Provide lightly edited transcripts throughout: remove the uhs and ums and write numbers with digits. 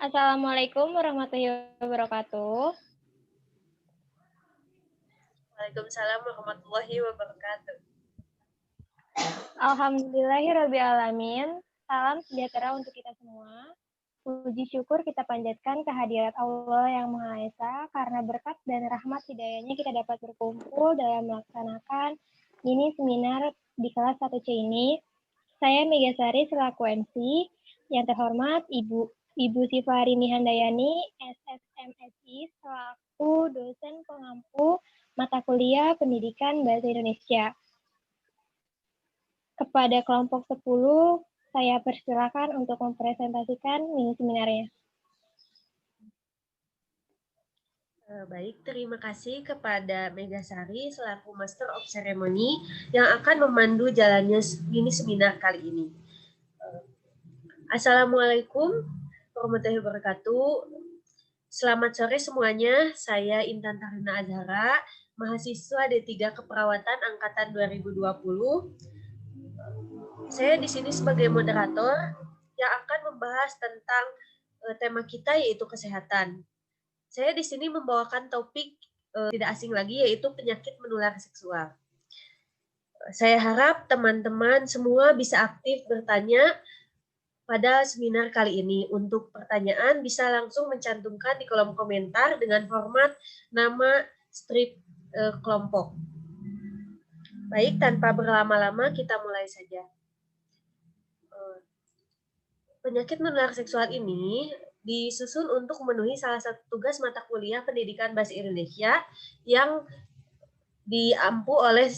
Assalamualaikum warahmatullahi wabarakatuh. Waalaikumsalam warahmatullahi wabarakatuh. Alhamdulillahirrabbilalamin. Salam sejahtera untuk kita semua. Puji syukur kita panjatkan kehadirat Allah yang Maha Esa, karena berkat dan rahmat hidayahnya kita dapat berkumpul dalam melaksanakan mini seminar di kelas 1C ini. Saya Megasari selaku MC, yang terhormat Ibu Sifarini Handayani, SSMSI, selaku dosen pengampu mata kuliah Pendidikan Bahasa Indonesia. Kepada kelompok 10, saya persilakan untuk mempresentasikan mini seminarnya. Baik, terima kasih kepada Megasari selaku Master of Ceremony yang akan memandu jalannya mini seminar kali ini. Assalamualaikum warahmatullahi wabarakatuh. Selamat sore semuanya, saya Intan Tarina Azhara, mahasiswa D3 Keperawatan Angkatan 2020. Saya di sini sebagai moderator yang akan membahas tentang tema kita yaitu kesehatan. Saya di sini membawakan topik tidak asing lagi yaitu penyakit menular seksual. Saya harap teman-teman semua bisa aktif bertanya pada seminar kali ini. Untuk pertanyaan bisa langsung mencantumkan di kolom komentar dengan format nama strip kelompok. Baik, tanpa berlama-lama kita mulai saja. Penyakit menular seksual ini disusun untuk memenuhi salah satu tugas mata kuliah Pendidikan Bahasa Indonesia yang diampu oleh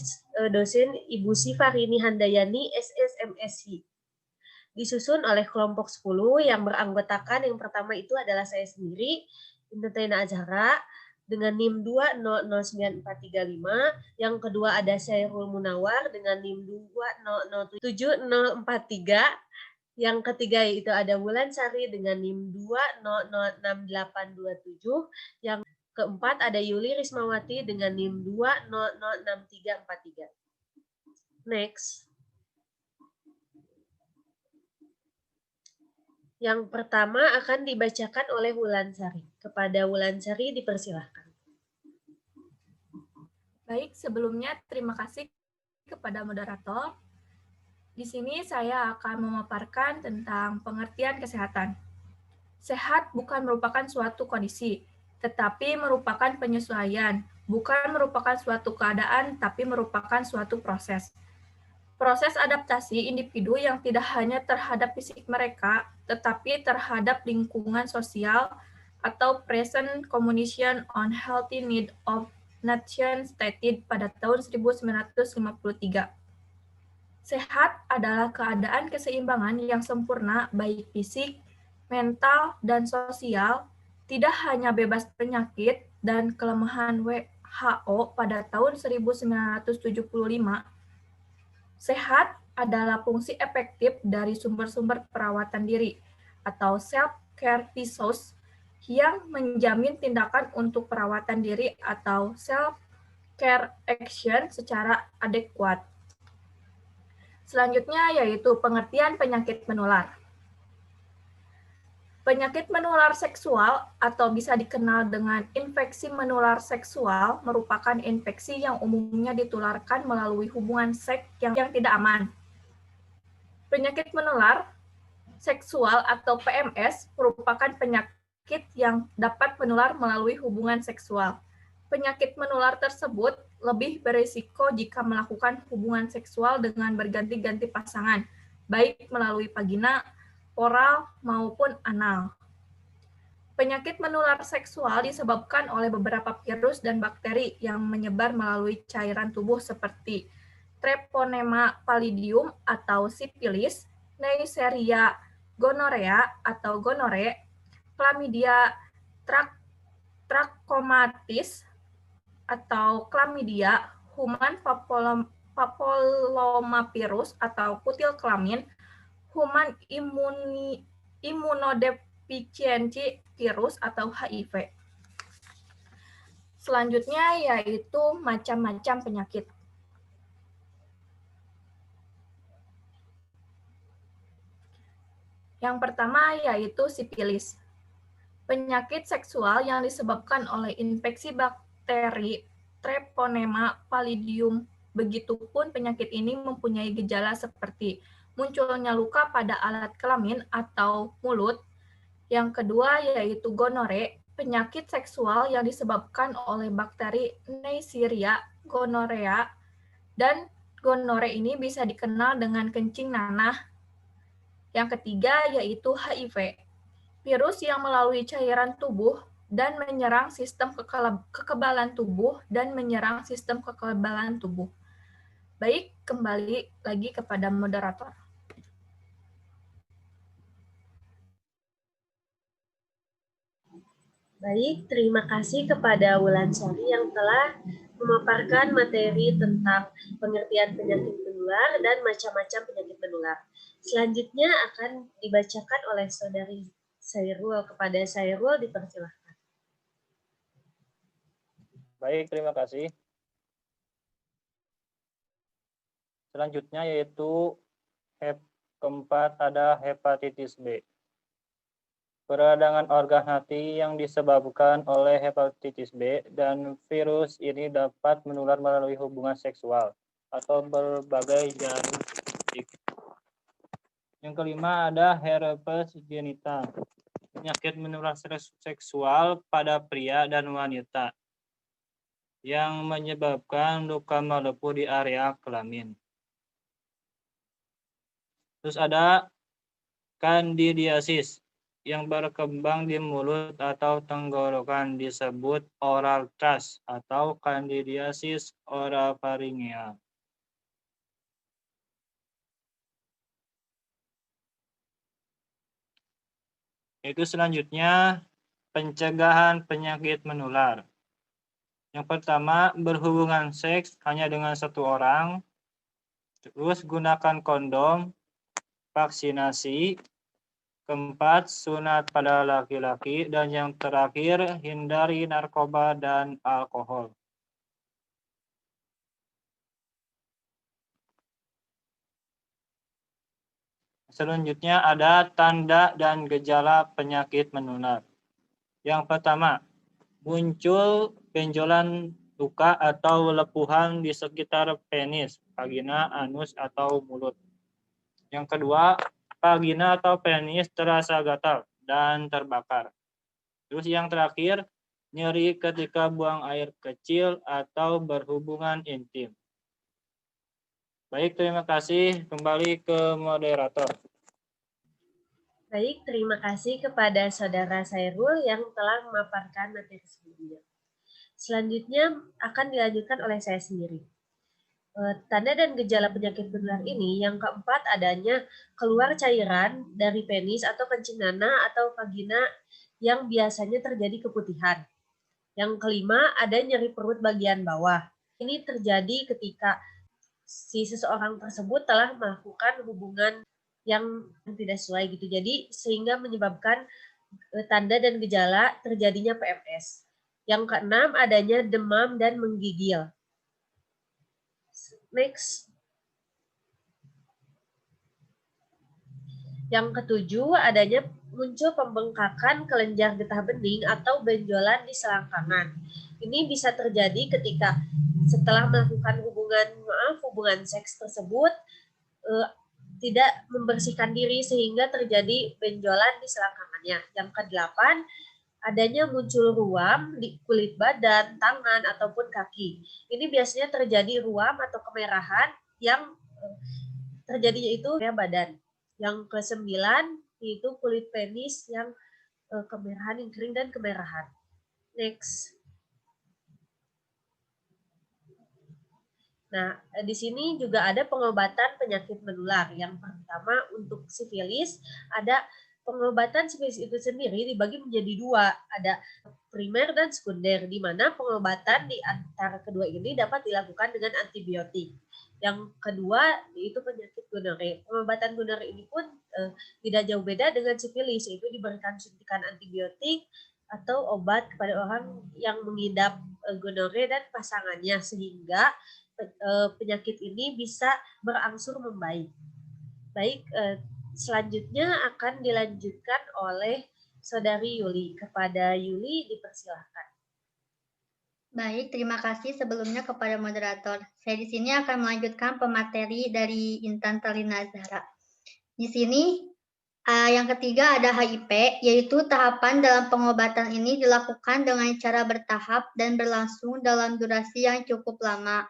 dosen Ibu Sifarini Handayani, SSMSI. Disusun oleh kelompok 10 yang beranggotakan yang pertama itu adalah saya sendiri, Intan Tarina Azhara, dengan NIM 2009435, yang kedua ada Syairul Munawar dengan NIM 2007043, yang ketiga itu ada Wulansari dengan NIM 2006827, yang keempat ada Yuli Rismawati dengan NIM 2006343. Next. Yang pertama akan dibacakan oleh Wulansari. Kepada Wulansari dipersilahkan. Baik, sebelumnya terima kasih kepada moderator. Di sini saya akan memaparkan tentang pengertian kesehatan. Sehat bukan merupakan suatu kondisi, tetapi merupakan penyesuaian, bukan merupakan suatu keadaan, tapi merupakan suatu proses. Proses adaptasi individu yang tidak hanya terhadap fisik mereka, tetapi terhadap lingkungan sosial atau present communication on healthy need of nation stated pada tahun 1953. Sehat adalah keadaan keseimbangan yang sempurna baik fisik, mental, dan sosial, tidak hanya bebas penyakit dan kelemahan WHO pada tahun 1975. Sehat adalah fungsi efektif dari sumber-sumber perawatan diri atau self-care resource yang menjamin tindakan untuk perawatan diri atau self-care action secara adekuat. Selanjutnya yaitu pengertian penyakit menular. Penyakit menular seksual atau bisa dikenal dengan infeksi menular seksual merupakan infeksi yang umumnya ditularkan melalui hubungan seks yang tidak aman. Penyakit menular seksual atau PMS merupakan penyakit yang dapat menular melalui hubungan seksual. Penyakit menular tersebut lebih berisiko jika melakukan hubungan seksual dengan berganti-ganti pasangan, baik melalui vagina, oral, maupun anal. Penyakit menular seksual disebabkan oleh beberapa virus dan bakteri yang menyebar melalui cairan tubuh seperti Treponema pallidum atau sipilis, Neisseria gonorrhea atau gonore, Chlamydia trachomatis atau chlamydia, human papillomavirus atau kutil kelamin, human immunodeficiency virus atau HIV. Selanjutnya yaitu macam-macam penyakit. Yang pertama yaitu sipilis. Penyakit seksual yang disebabkan oleh infeksi bakteri Treponema pallidum. Begitupun penyakit ini mempunyai gejala seperti munculnya luka pada alat kelamin atau mulut. Yang kedua yaitu gonore, penyakit seksual yang disebabkan oleh bakteri Neisseria gonorrhea, dan gonore ini bisa dikenal dengan kencing nanah. Yang ketiga yaitu HIV, virus yang melalui cairan tubuh dan menyerang sistem kekebalan tubuh dan menyerang sistem kekebalan tubuh. Baik, kembali lagi kepada moderator. Baik, terima kasih kepada Wulansari yang telah memaparkan materi tentang pengertian penyakit menular dan macam-macam penyakit menular. Selanjutnya akan dibacakan oleh Saudari Sairul. Kepada Sairul dipersilahkan. Baik, terima kasih. Selanjutnya yaitu keempat ada hepatitis B. Peradangan organ hati yang disebabkan oleh hepatitis B dan virus ini dapat menular melalui hubungan seksual atau berbagai jarum suntik. Yang kelima ada herpes genital, penyakit menular seksual pada pria dan wanita yang menyebabkan luka melepuh di area kelamin. Terus ada kandidiasis yang berkembang di mulut atau tenggorokan disebut oral thrush atau kandidiasis oropharyngeal. Itu selanjutnya pencegahan penyakit menular. Yang pertama, berhubungan seks hanya dengan satu orang. Terus gunakan kondom, vaksinasi. Keempat, sunat pada laki-laki. Dan yang terakhir, hindari narkoba dan alkohol. Selanjutnya ada tanda dan gejala penyakit menular. Yang pertama, muncul benjolan luka atau lepuhan di sekitar penis, vagina, anus, atau mulut. Yang kedua, vagina atau penis terasa gatal dan terbakar. Terus yang terakhir, nyeri ketika buang air kecil atau berhubungan intim. Baik, terima kasih. Kembali ke moderator. Baik, terima kasih kepada Saudara Sairul yang telah memaparkan materi sebelumnya. Selanjutnya akan dilanjutkan oleh saya sendiri. Tanda dan gejala penyakit menular ini yang keempat adanya keluar cairan dari penis atau kencing nanah atau vagina yang biasanya terjadi keputihan. Yang kelima ada nyeri perut bagian bawah. Ini terjadi ketika si seseorang tersebut telah melakukan hubungan yang tidak sesuai gitu. Jadi sehingga menyebabkan tanda dan gejala terjadinya PMS. Yang keenam adanya demam dan menggigil. Next. Yang ketujuh, adanya muncul pembengkakan kelenjar getah bening atau benjolan di selangkangan. Ini bisa terjadi ketika setelah melakukan hubungan seks tersebut tidak membersihkan diri sehingga terjadi benjolan di selangkangannya. Yang kedelapan, adanya muncul ruam di kulit badan, tangan, ataupun kaki. Ini biasanya terjadi ruam atau kemerahan yang terjadinya itu ya badan. Yang kesembilan itu kulit penis yang kemerahan, yang kering dan kemerahan. Next. Nah, di sini juga ada pengobatan penyakit menular. Yang pertama untuk sifilis, ada pengobatan sifilis itu sendiri dibagi menjadi dua, ada primer dan sekunder, di mana pengobatan di antara kedua ini dapat dilakukan dengan antibiotik. Yang kedua yaitu penyakit gonore. Pengobatan gonore ini pun tidak jauh beda dengan sifilis, yaitu diberikan suntikan antibiotik atau obat kepada orang yang mengidap gonore dan pasangannya sehingga penyakit ini bisa berangsur membaik. Baik, selanjutnya akan dilanjutkan oleh Saudari Yuli. Kepada Yuli dipersilahkan. Baik, terima kasih sebelumnya kepada moderator. Saya di sini akan melanjutkan pemateri dari Intan Talina Azhara. Di sini yang ketiga ada HIP, yaitu tahapan dalam pengobatan ini dilakukan dengan cara bertahap dan berlangsung dalam durasi yang cukup lama.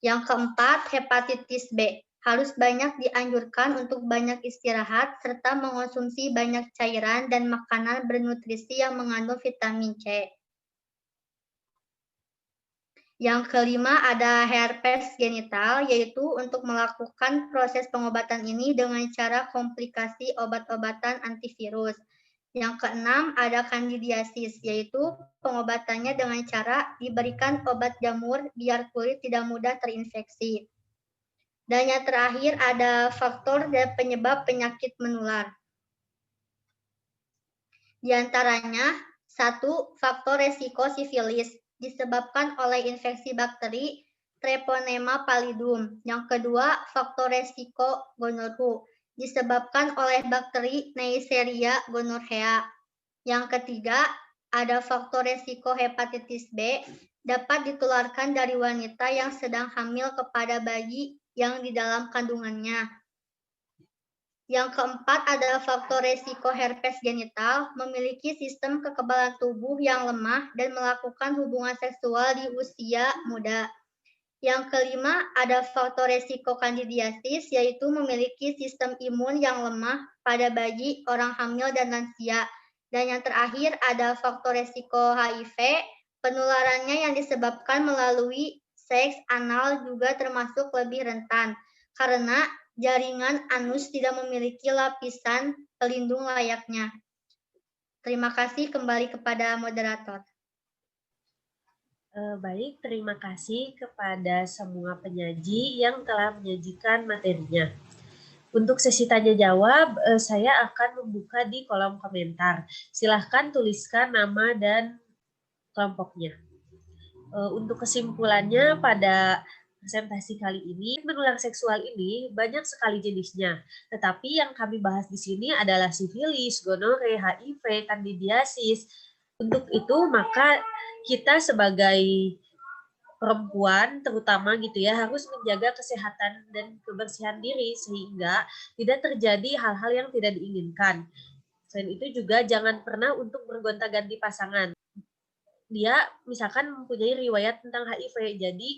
Yang keempat, hepatitis B. Harus banyak dianjurkan untuk banyak istirahat serta mengonsumsi banyak cairan dan makanan bernutrisi yang mengandung vitamin C. Yang kelima ada herpes genital, yaitu untuk melakukan proses pengobatan ini dengan cara komplikasi obat-obatan antivirus. Yang keenam ada kandidiasis, yaitu pengobatannya dengan cara diberikan obat jamur biar kulit tidak mudah terinfeksi. Dan yang terakhir ada faktor dan penyebab penyakit menular. Di antaranya, 1. Faktor resiko sifilis, disebabkan oleh infeksi bakteri Treponema pallidum. Yang kedua, faktor resiko gonorrhea, disebabkan oleh bakteri Neisseria gonorrhea. Yang ketiga, ada faktor resiko hepatitis B, dapat ditularkan dari wanita yang sedang hamil kepada bayi yang di dalam kandungannya. Yang keempat adalah faktor resiko herpes genital, memiliki sistem kekebalan tubuh yang lemah dan melakukan hubungan seksual di usia muda. Yang kelima ada faktor resiko kandidiasis, yaitu memiliki sistem imun yang lemah pada bayi, orang hamil, dan lansia. Dan yang terakhir ada faktor resiko HIV, penularannya yang disebabkan melalui seks anal juga termasuk lebih rentan, karena jaringan anus tidak memiliki lapisan pelindung layaknya. Terima kasih, kembali kepada moderator. Baik, terima kasih kepada semua penyaji yang telah menyajikan materinya. Untuk sesi tanya jawab, saya akan membuka di kolom komentar. Silahkan tuliskan nama dan kelompoknya. Untuk kesimpulannya pada presentasi kali ini, menular seksual ini banyak sekali jenisnya. Tetapi yang kami bahas di sini adalah sifilis, gonore, HIV, kandidiasis. Untuk itu maka kita sebagai perempuan terutama gitu ya harus menjaga kesehatan dan kebersihan diri sehingga tidak terjadi hal-hal yang tidak diinginkan. Selain itu juga jangan pernah untuk bergonta-ganti pasangan. Dia misalkan mempunyai riwayat tentang HIV, jadi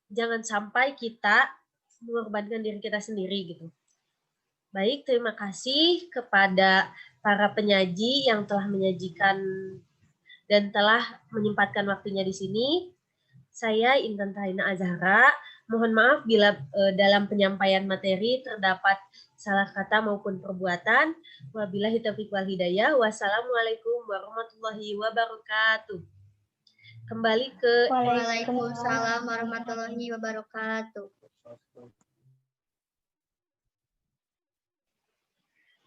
jangan sampai kita mengorbankan diri kita sendiri gitu. Baik, terima kasih kepada para penyaji yang telah menyajikan dan telah menyempatkan waktunya di sini. Saya Intan Talina Azhara. Mohon maaf bila dalam penyampaian materi terdapat salah kata maupun perbuatan. Wabillahi taufiq wal hidayah. Wassalamualaikum warahmatullahi wabarakatuh. Kembali ke Waalaikumsalam warahmatullahi wabarakatuh.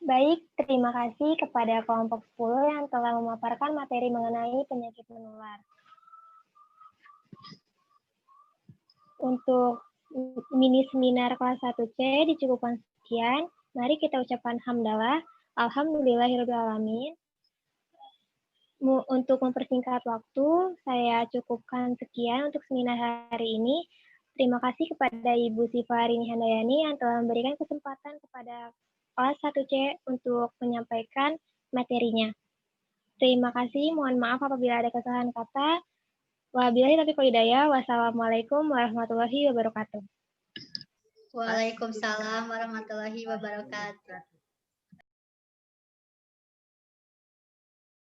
Baik, terima kasih kepada kelompok 10 yang telah memaparkan materi mengenai penyakit menular. Untuk mini seminar kelas 1C dicukupkan sekian. Mari kita ucapkan hamdalah. Alhamdulillahirrahmanirrahim. Untuk mempersingkat waktu, saya cukupkan sekian untuk seminar hari ini. Terima kasih kepada Ibu Siva Rini Handayani yang telah memberikan kesempatan kepada kelas 1C untuk menyampaikan materinya. Terima kasih, mohon maaf apabila ada kesalahan kata. Wabillahi taufiq wal hidayah. Wassalamualaikum warahmatullahi wabarakatuh. Waalaikumsalam warahmatullahi wabarakatuh.